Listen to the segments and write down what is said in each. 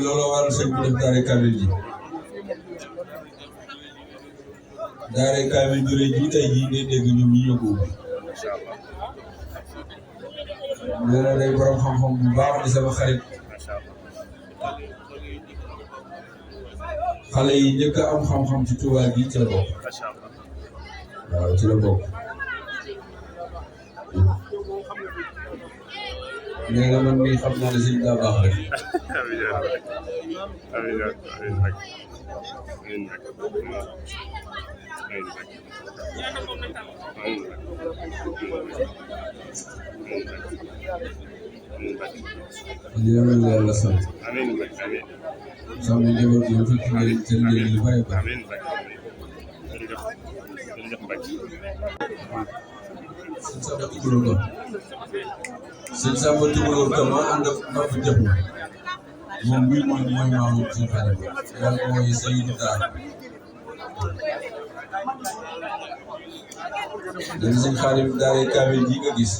looloo waral sëñ bi def daare kaamil ji daare kaamil jure ji tey jii ngay dégg ñoom ñi ñoo ko ubbi nee na day borom xam-xam bu baax di sama xarit xale yi njëkk a am xam-xam ci Touba gi ci la bokk waaw ci la bokk nee na man mii xam naa ne sëñ daa baax rek dina mel ne yàlla sant sama njaboot yi fekk ngeen seen njëriñ yu bare bare sëñ Samba Tukulóor sëñ Samba Tukulóor kama ànd ak Maba Jaxu moom bii mooy maamu sëñ Xaadim yàlla mooy Seydou Taar dañ sëñ Xaadim daare kaamil ji nga gis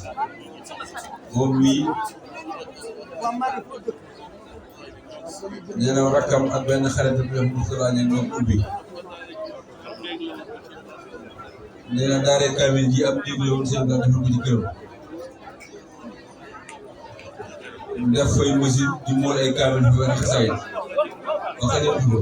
moom mii nee na rakkam ak benn xarit bu ñuy wax Moustapha ne ñoom ubbi nee na daare kaamil ji ab néeg la woon seen daal defal ko ci këram def fay machine di mool ay kaamil fi war a xasaayit ba xajatu ko